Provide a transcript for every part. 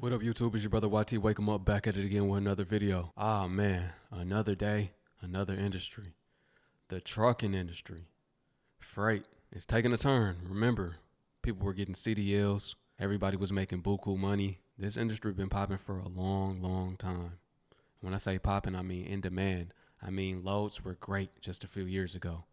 What up, YouTube? It's your brother YT. Wake 'em up, back at it again with another video. Ah, man, another day, another industry. The trucking industry. Freight is taking a turn. Remember, people were getting CDLs. Everybody was making buku money. This industry been popping for a long time. When I say popping, I mean in demand. I mean loads were great just a few years ago,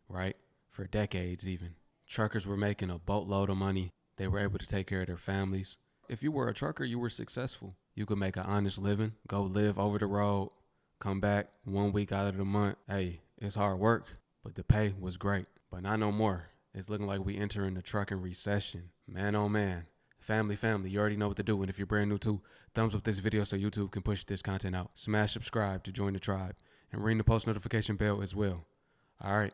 right? For decades even. Truckers were making a boatload of money. They were able to take care of their families. If you were a trucker, you were successful. You could make an honest living, go live over the road, come back 1 week out of the month. Hey, it's hard work, but the pay was great. But not no more. It's looking like we entering the trucking recession. Man, oh man. Family, you already know what to do. And if you're brand new too, thumbs up this video so YouTube can push this content out. Smash subscribe to join the tribe and ring the post notification bell as well. All right.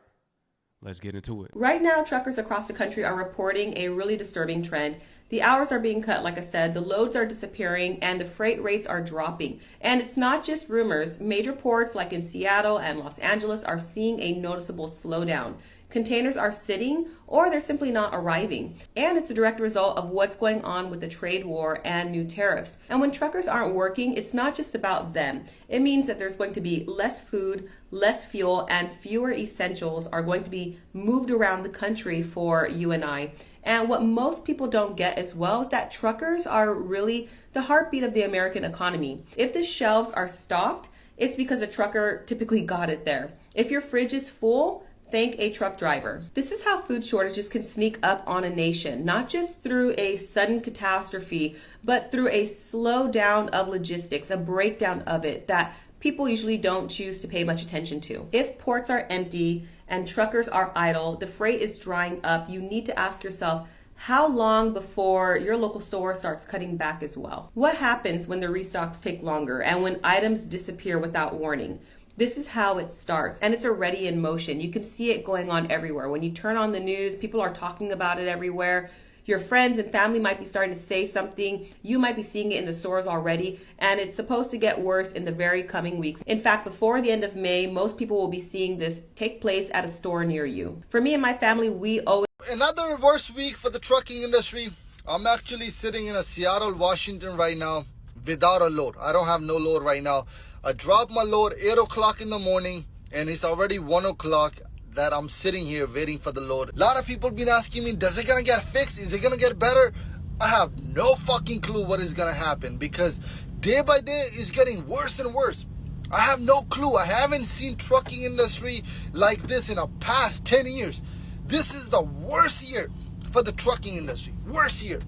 Let's get into it. Right now, truckers across the country are reporting a really disturbing trend. The hours are being cut, like I said, the loads are disappearing, and the freight rates are dropping. And it's not just rumors. Major ports like in Seattle and Los Angeles are seeing a noticeable slowdown. Containers are sitting or they're simply not arriving. And it's a direct result of what's going on with the trade war and new tariffs. And when truckers aren't working, it's not just about them. It means that there's going to be less food, less fuel, and fewer essentials are going to be moved around the country for you and I. And what most people don't get as well is that truckers are really the heartbeat of the American economy. If the shelves are stocked, it's because a trucker typically got it there. If your fridge is full, thank a truck driver. This is how food shortages can sneak up on a nation, not just through a sudden catastrophe, but through a slowdown of logistics, a breakdown of it that people usually don't choose to pay much attention to. If ports are empty and truckers are idle, the freight is drying up, you need to ask yourself, how long before your local store starts cutting back as well? What happens when the restocks take longer and when items disappear without warning? This is how it starts, and it's already in motion. You can see it going on everywhere. When you turn on the news, people are talking about it everywhere. Your friends and family might be starting to say something. You might be seeing it in the stores already, and it's supposed to get worse in the very coming weeks. In fact, before the end of May, most people will be seeing this take place at a store near you. For me and my family, we always... Another worst week for the trucking industry. I'm actually sitting in Seattle, Washington right now without a load. I don't have no load right now. I dropped my load 8 o'clock in the morning, and it's already 1 o'clock that I'm sitting here waiting for the load. A lot of people been asking me, does it gonna get fixed? Is it gonna get better? I have no fucking clue what is gonna happen, because day by day it's getting worse and worse. I have no clue. I haven't seen trucking industry like this in the past 10 years. This is the worst year for the trucking industry. Worst year.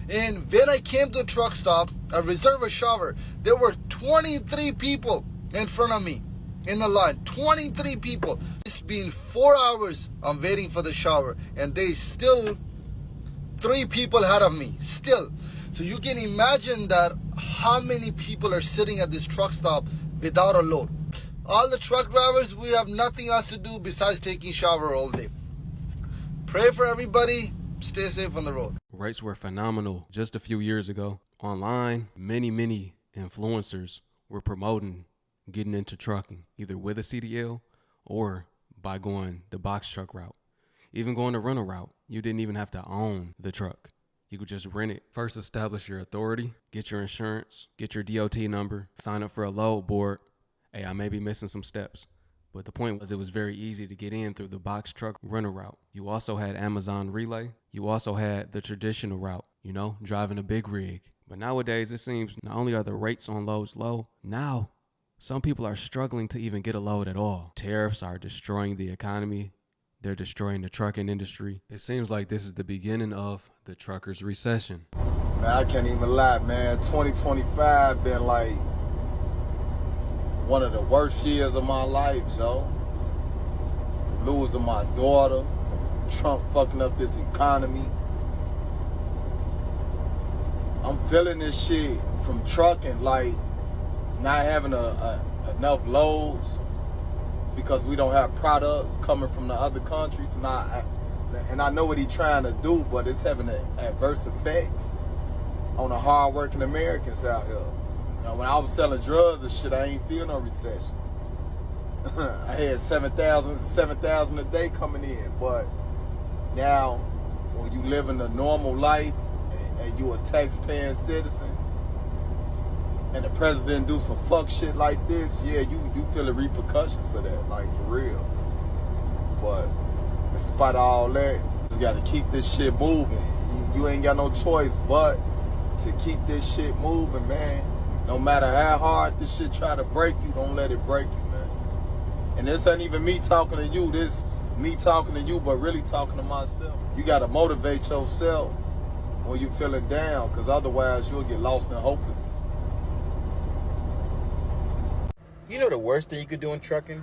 And when I came to the truck stop, I reserved a shower. There were 23 people in front of me in the line. 23 people. It's been 4 hours I'm waiting for the shower, and they still 3 people ahead of me. Still. So you can imagine that how many people are sitting at this truck stop without a load. All the truck drivers, we have nothing else to do besides taking shower all day. Pray for everybody. Stay safe on the road. Rates were phenomenal just a few years ago. Online, many influencers were promoting getting into trucking, either with a CDL or by going the box truck route. Even going the rental route, you didn't even have to own the truck. You could just rent it. First, establish your authority, get your insurance, get your DOT number, sign up for a load board. Hey, I may be missing some steps, but the point was it was very easy to get in through the box truck rental route. You also had Amazon Relay. You also had the traditional route, driving a big rig. But nowadays, it seems not only are the rates on loads low, now some people are struggling to even get a load at all. Tariffs are destroying the economy. They're destroying the trucking industry. It seems like this is the beginning of the truckers' recession. Man, I can't even lie, man. 2025 been like one of the worst years of my life, yo. Losing my daughter, Trump fucking up this economy. I'm feeling this shit from trucking, like not having enough loads because we don't have product coming from the other countries. And I know what he's trying to do, but it's having adverse effects on the hard-working Americans out here. When I was selling drugs and shit, I ain't feel no recession. I had 7,000 a day coming in, but now when you live in a normal life and you a tax-paying citizen, and the president do some fuck shit like this, yeah, you feel the repercussions of that, like for real. But in spite of all that, you just gotta keep this shit moving. You ain't got no choice but to keep this shit moving, man. No matter how hard this shit try to break you, don't let it break you, man. And this ain't even me talking to you, this me talking to you, but really talking to myself. You gotta motivate yourself when you feeling down, because otherwise you'll get lost in hopelessness. You know the worst thing you could do in trucking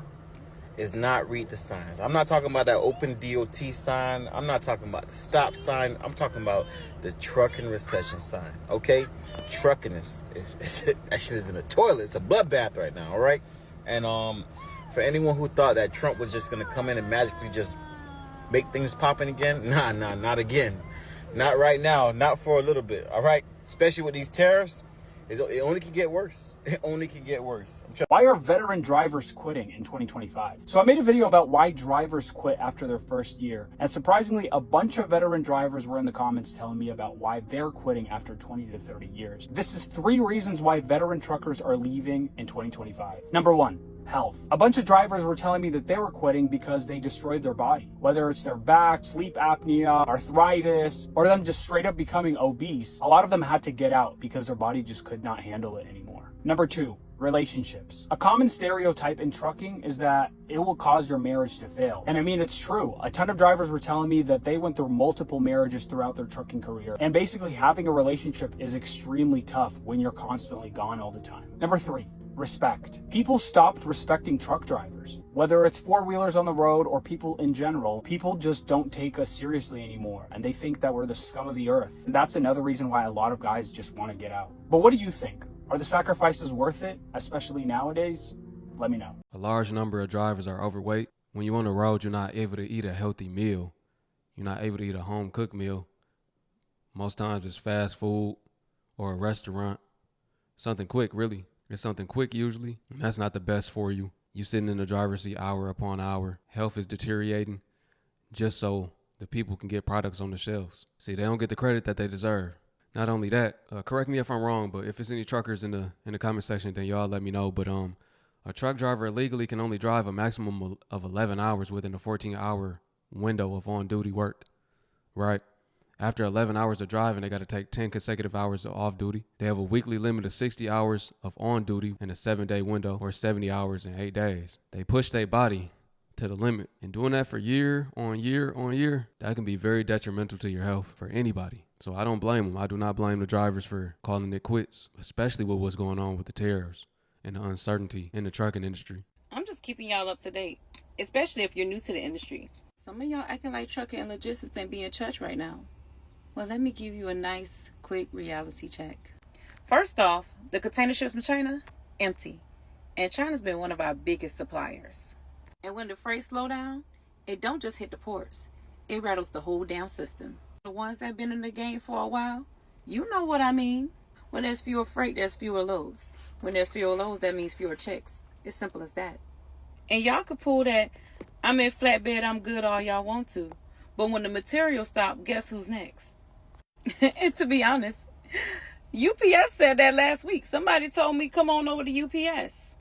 is not read the signs. I'm not talking about that open DOT sign. I'm not talking about the stop sign. I'm talking about the trucking recession sign, okay? Trucking is that shit is in the toilet. It's a bloodbath right now, all right? And for anyone who thought that Trump was just going to come in and magically just make things popping again, nah, not again. Not right now, not for a little bit, all right? Especially with these tariffs, it only can get worse. It only can get worse. Why are veteran drivers quitting in 2025? So I made a video about why drivers quit after their first year. And surprisingly, a bunch of veteran drivers were in the comments telling me about why they're quitting after 20 to 30 years. This is 3 reasons why veteran truckers are leaving in 2025. Number 1. Health. A bunch of drivers were telling me that they were quitting because they destroyed their body. Whether it's their back, sleep apnea, arthritis, or them just straight up becoming obese, a lot of them had to get out because their body just could not handle it anymore. Number 2. Relationships. A common stereotype in trucking is that it will cause your marriage to fail. And I mean, it's true. A ton of drivers were telling me that they went through multiple marriages throughout their trucking career. And basically having a relationship is extremely tough when you're constantly gone all the time. Number 3. Respect. People stopped respecting truck drivers. Whether it's four-wheelers on the road or people in general, people just don't take us seriously anymore, and they think that we're the scum of the earth. And that's another reason why a lot of guys just want to get out. But what do you think? Are the sacrifices worth it, especially nowadays? Let me know. A large number of drivers are overweight. When you're on the road, you're not able to eat a healthy meal. You're not able to eat a home-cooked meal. Most times it's fast food or a restaurant. Something quick, really. It's something quick usually, and that's not the best for you. You sitting in the driver's seat hour upon hour. Health is deteriorating just so the people can get products on the shelves. See, they don't get the credit that they deserve. Not only that, correct me if I'm wrong, but if it's any truckers in the comment section, then y'all let me know. But a truck driver illegally can only drive a maximum of 11 hours within a 14-hour window of on-duty work, right? After 11 hours of driving, they got to take 10 consecutive hours of off duty. They have a weekly limit of 60 hours of on duty in a 7-day window, or 70 hours in 8 days. They push their body to the limit, and doing that for year on year on year, that can be very detrimental to your health for anybody. So I don't blame them. I do not blame the drivers for calling it quits, especially with what's going on with the tariffs and the uncertainty in the trucking industry. I'm just keeping y'all up to date, especially if you're new to the industry. Some of y'all acting like trucking and logistics ain't being touched right now. Well, let me give you a nice, quick reality check. First off, the container ships from China, empty. And China's been one of our biggest suppliers. And when the freight slow down, it don't just hit the ports. It rattles the whole damn system. The ones that been in the game for a while, you know what I mean. When there's fewer freight, there's fewer loads. When there's fewer loads, that means fewer checks. It's simple as that. And y'all could pull that, I'm in flatbed, I'm good, all y'all want to. But when the material stop, guess who's next? And to be honest, UPS said that last week. Somebody told me, come on over to UPS.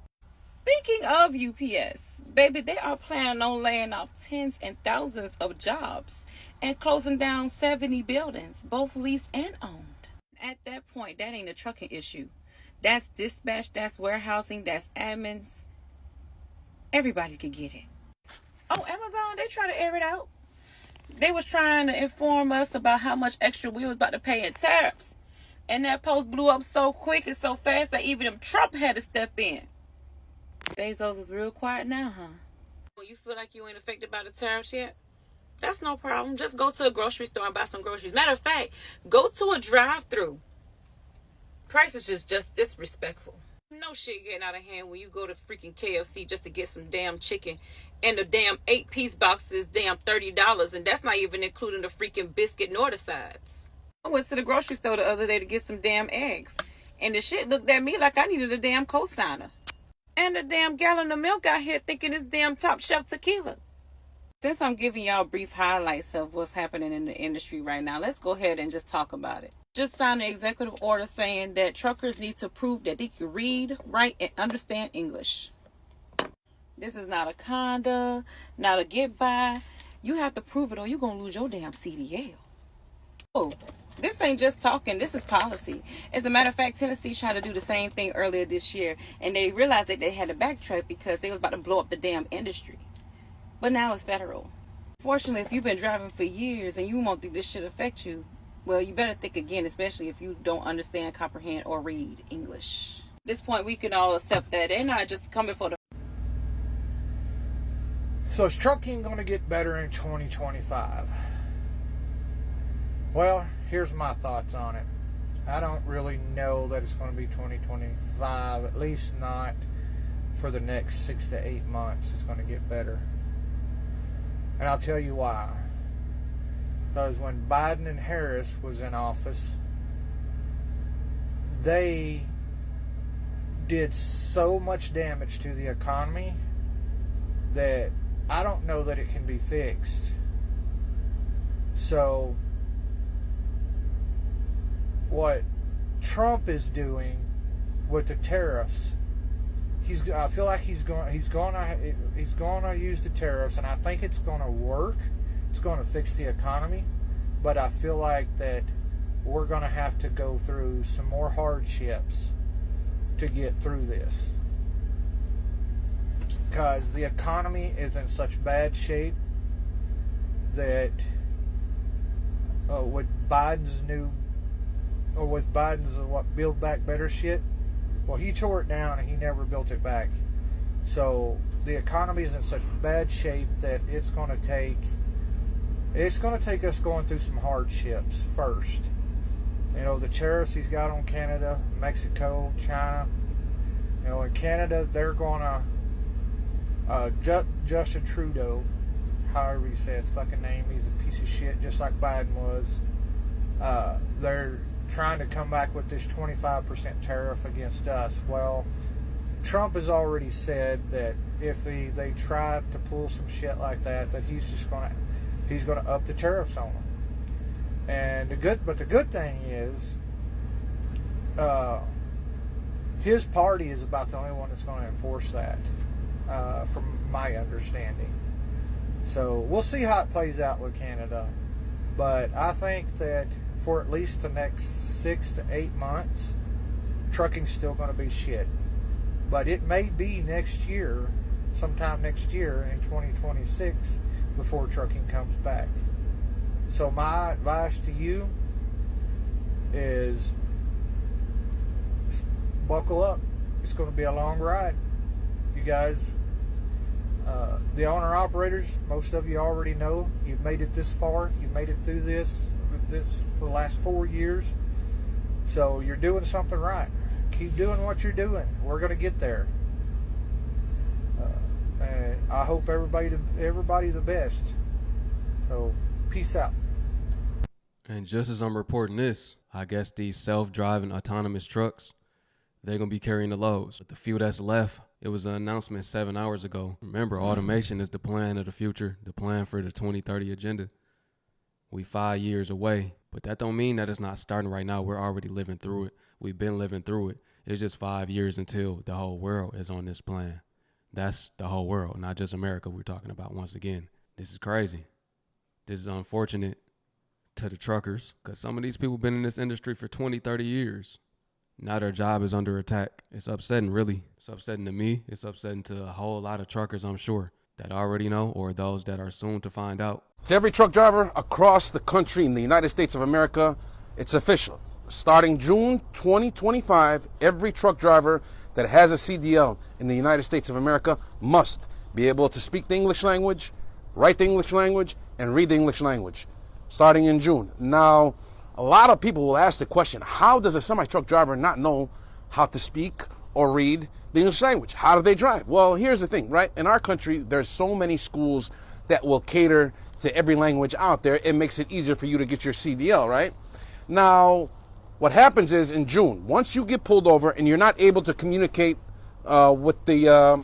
Speaking of UPS, baby, they are planning on laying off tens and thousands of jobs and closing down 70 buildings, both leased and owned. At that point, that ain't a trucking issue. That's dispatch, that's warehousing, that's admins. Everybody could get it. Oh, Amazon, they try to air it out. They was trying to inform us about how much extra we was about to pay in tariffs. And that post blew up so quick and so fast that even Trump had to step in. Bezos is real quiet now, huh? Well, you feel like you ain't affected by the tariffs yet? That's no problem. Just go to a grocery store and buy some groceries. Matter of fact, go to a drive-thru. Prices is just disrespectful. No shit getting out of hand when you go to freaking KFC just to get some damn chicken. And the damn 8-piece box is damn $30. And that's not even including the freaking biscuit nor the sides. I went to the grocery store the other day to get some damn eggs. And the shit looked at me like I needed a damn cosigner. And the damn gallon of milk out here thinking it's damn top shelf tequila. Since I'm giving y'all brief highlights of what's happening in the industry right now, let's go ahead and just talk about it. just signed an executive order saying that truckers need to prove that they can read, write, and understand English. This is not a conda, not a get by. You have to prove it or you're going to lose your damn CDL. Oh, this ain't just talking. This is policy. As a matter of fact, Tennessee tried to do the same thing earlier this year, and they realized that they had to backtrack because they was about to blow up the damn industry. But now it's federal. Fortunately, if you've been driving for years and you won't think this should affect you, well, you better think again, especially if you don't understand, comprehend, or read English. At this point, we can all accept that they're not just coming for the... So is trucking going to get better in 2025? Well, here's my thoughts on it. I don't really know that it's going to be 2025, at least not for the next 6 to 8 months. It's going to get better. And I'll tell you why. Because when Biden and Harris was in office, they did so much damage to the economy that I don't know that it can be fixed. So what Trump is doing with the tariffs, I feel like he's going to use the tariffs, and I think it's going to work. It's going to fix the economy, but I feel like that we're going to have to go through some more hardships to get through this, because the economy is in such bad shape that with Biden's Build Back Better shit, well, he tore it down and he never built it back. So the economy is in such bad shape that it's going to take us going through some hardships first. You know, the tariffs he's got on Canada, Mexico, China. You know, in Canada, they're going to Justin Trudeau, however you say his fucking name, he's a piece of shit, just like Biden was. They're trying to come back with this 25% tariff against us. Well, Trump has already said that if they try to pull some shit like that he's going to up the tariffs on them. And the good thing is, his party is about the only one that's going to enforce that, from my understanding. So we'll see how it plays out with Canada. But I think that for at least the next 6 to 8 months, trucking's still going to be shit. But it may be next year, sometime next year in 2026, before trucking comes back. So my advice to you is buckle up. It's going to be a long ride. You guys, the owner-operators, most of you already know, you've made it this far. You've made it through this for the last 4 years. So you're doing something right. Keep doing what you're doing. We're going to get there. And I hope everybody the best. So peace out. And just as I'm reporting this, I guess these self-driving autonomous trucks, they're going to be carrying the loads. But the few that's left, it was an announcement 7 hours ago. Remember, automation is the plan of the future, the plan for the 2030 agenda. We 5 years away, but that don't mean that it's not starting right now. We're already living through it. We've been living through it. It's just 5 years until the whole world is on this plan. That's the whole world, not just America we're talking about once again. This is crazy. This is unfortunate to the truckers, because some of these people been in this industry for 20, 30 years. Now their job is under attack. It's upsetting, really. It's upsetting to me. It's upsetting to a whole lot of truckers, I'm sure, that already know or those that are soon to find out. To every truck driver across the country in the United States of America, it's official. Starting June 2025, every truck driver that has a CDL in the United States of America must be able to speak the English language, write the English language, and read the English language, starting in June. Now, a lot of people will ask the question, how does a semi-truck driver not know how to speak or read the English language? How do they drive? Well, here's the thing, right? In our country, there's so many schools that will cater to every language out there. It makes it easier for you to get your CDL, right? Now, what happens is in June, once you get pulled over and you're not able to communicate with the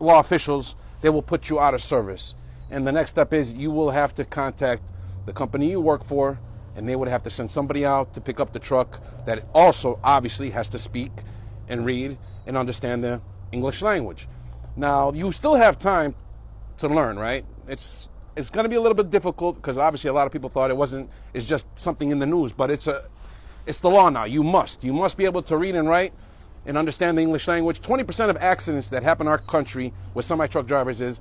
law officials, they will put you out of service. And the next step is you will have to contact the company you work for and they would have to send somebody out to pick up the truck that also obviously has to speak and read and understand the English language. Now, you still have time to learn, right? It's going to be a little bit difficult because obviously a lot of people thought it's just something in the news, but it's the law now. You must be able to read and write and understand the English language. 20% of accidents that happen in our country with semi-truck drivers is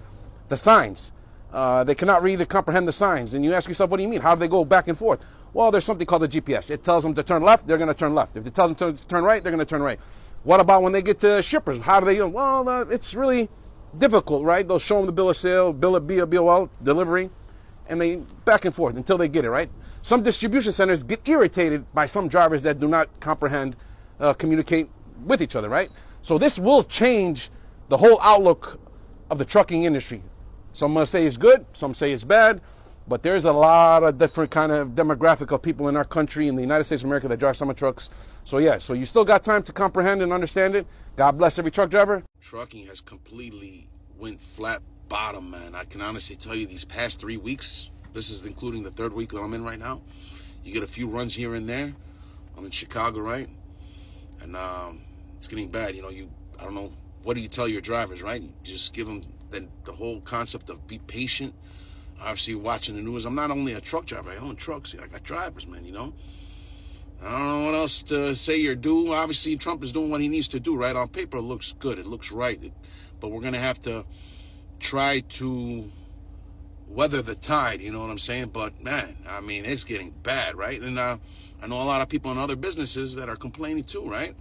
the signs. They cannot read or comprehend the signs. And you ask yourself, what do you mean? How do they go back and forth? Well, there's something called the GPS. It tells them to turn left, they're going to turn left. If it tells them to turn right, they're going to turn right. What about when they get to shippers? How do they, well, it's really difficult, right? They'll show them the bill of sale, bill of BOL, delivery, and they back and forth until they get it, right? Some distribution centers get irritated by some drivers that do not comprehend, communicate with each other, right? So this will change the whole outlook of the trucking industry. Some say it's good, some say it's bad, but there's a lot of different kind of demographic of people in our country, in the United States of America, that drive semi trucks. So yeah, so you still got time to comprehend and understand it. God bless every truck driver. Trucking has completely went flat bottom, man. I can honestly tell you these past 3 weeks, this is including the third week that I'm in right now, you get a few runs here and there. I'm in Chicago, right? And it's getting bad. I don't know, what do you tell your drivers, right? You just give them the whole concept of be patient. Obviously, watching the news, I'm not only a truck driver, I own trucks. I got drivers, man, I don't know what else to say or do. Obviously, Trump is doing what he needs to do, right? On paper, it looks good. It looks right. But we're going to have to try to weather the tide, you know what I'm saying? But, man, I mean, it's getting bad, right? And I know a lot of people in other businesses that are complaining too, right?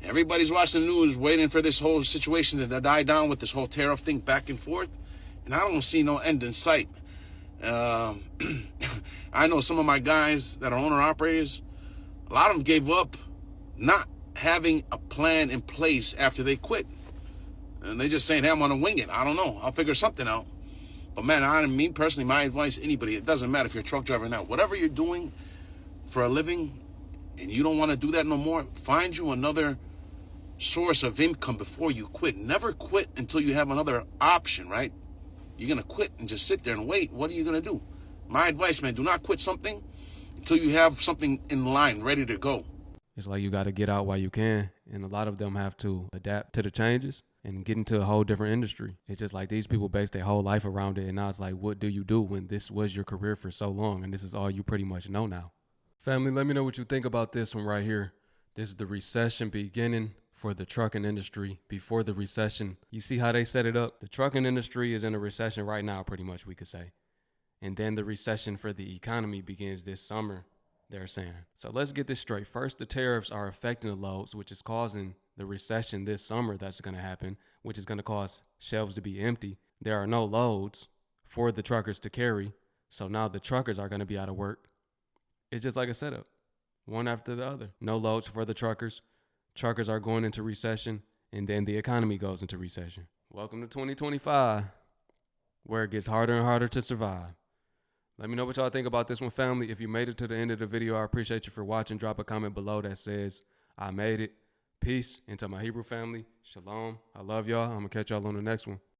Everybody's watching the news, waiting for this whole situation to die down with this whole tariff thing back and forth. And I don't see no end in sight. I know some of my guys that are owner-operators, a lot of them gave up not having a plan in place after they quit. And they just saying, hey, I'm going to wing it. I don't know. I'll figure something out. But, man, me personally, my advice, anybody, it doesn't matter if you're a truck driver now. Whatever you're doing for a living and you don't want to do that no more, find you another source of income before you quit. Never quit until you have another option, right? You're going to quit and just sit there and wait. What are you going to do? My advice, man, do not quit something until you have something in line, ready to go. It's like you got to get out while you can. And a lot of them have to adapt to the changes and get into a whole different industry. It's just like these people base their whole life around it. And now it's like, what do you do when this was your career for so long? And this is all you pretty much know now. Family, let me know what you think about this one right here. This is the recession beginning for the trucking industry before the recession. You see how they set it up? The trucking industry is in a recession right now, pretty much, we could say. And then the recession for the economy begins this summer, they're saying. So let's get this straight. First, the tariffs are affecting the loads, which is causing the recession this summer that's going to happen, which is going to cause shelves to be empty. There are no loads for the truckers to carry. So now the truckers are going to be out of work. It's just like a setup, one after the other. No loads for the truckers. Truckers are going into recession, and then the economy goes into recession. Welcome to 2025, where it gets harder and harder to survive. Let me know what y'all think about this one, family. If you made it to the end of the video, I appreciate you for watching. Drop a comment below that says, I made it. Peace. And to my Hebrew family, shalom. I love y'all. I'm going to catch y'all on the next one.